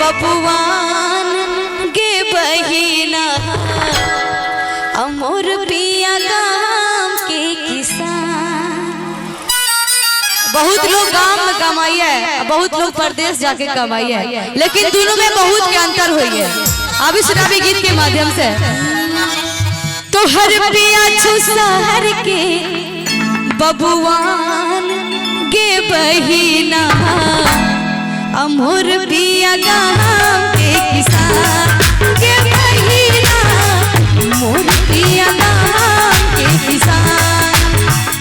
बबुआन गे बहिना अमोर पिया गाम के किसान। बहुत लोग गांव में कमाई है, बहुत लोग परदेश जाके कमाई है, लेकिन दोनों में बहुत के अंतर हुई है। अभी सुनाबी गीत के माध्यम से। तो हर पिया छु शहर के बबुआन गे बहिना अमोर पिया गाम के किसान गे बहिना मोर पिया गाम के किसान।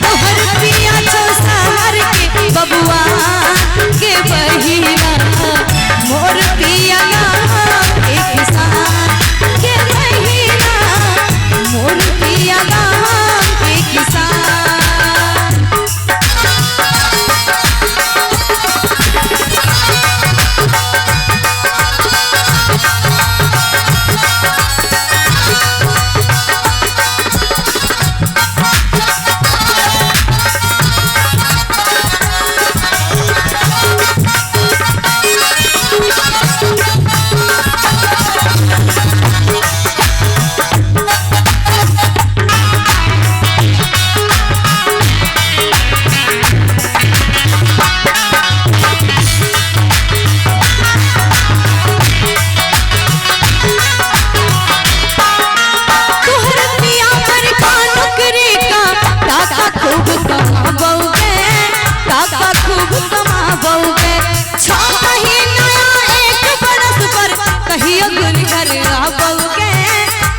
तोहर पिया छो शहर के बबुआन गे बहिना मोर पिया गाम के किसान गे बहिना मोर पिया गाम के किसान।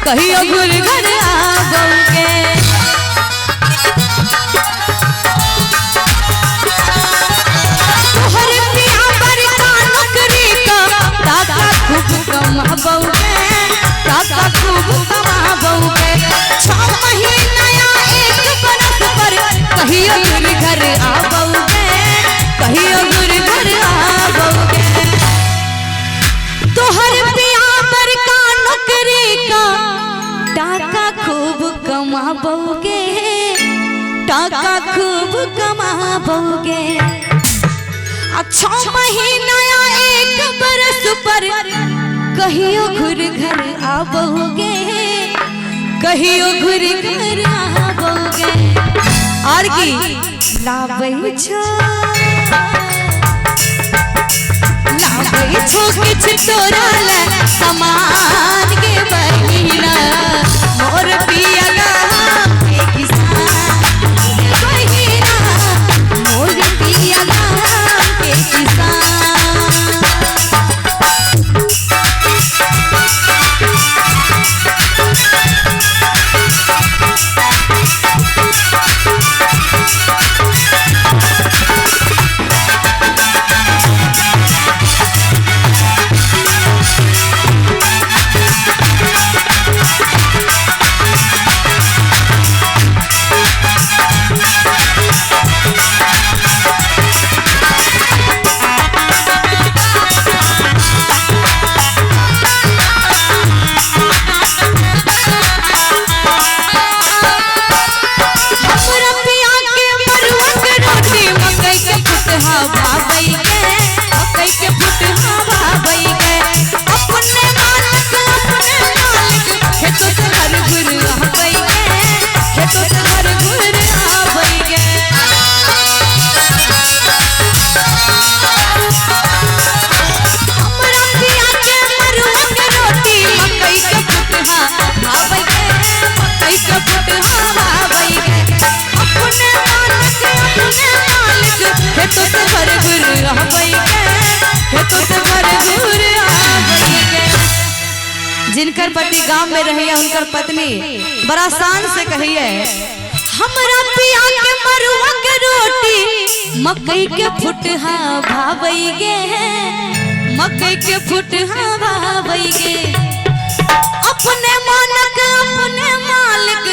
कहियो गुर घर आबोगे तोहर पिया बरका नौकरी का टाका खूब कमाबोगे टाका खूब कमाबोगे 6 महीना या 1 बरस पर कहियो गुर घर आबोगे कहियो गुर घर आबोगे। तोहर पिया बरका नौकरी का टाका खूब कमाबोगे टाका खूब कमाबोगे। 6 महीना या 1 बरस पर कहियो घुर घर आबोगे कहियो घुर घर आबोगे। और की लाबै छो किछ तोरा ले समान के बहिना मोर पिया गाम के किसान बहिना मोर पिया गाम के किसान। जिनकर पति गांव में रही है उनकर पत्नी बड़ा शान से कही है हमरा पिया के मरुआ के रोटी मकई के फुटहा भावई गे मकई के फुटहा भावई गे। अपने मानक अपने मालिक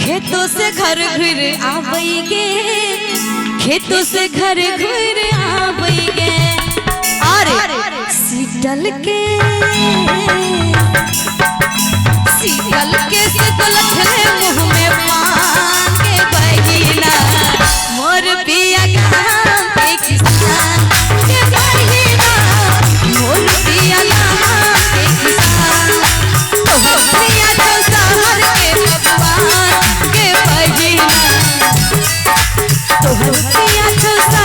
खेतों से घर घर आवई गे खेतों से घर घर आवई गे। अरे सीतल के से गलत मुँह में पान के बहिना मोर पिया गाम के किसान के बहिना मोर पिया तोहर पिया छौ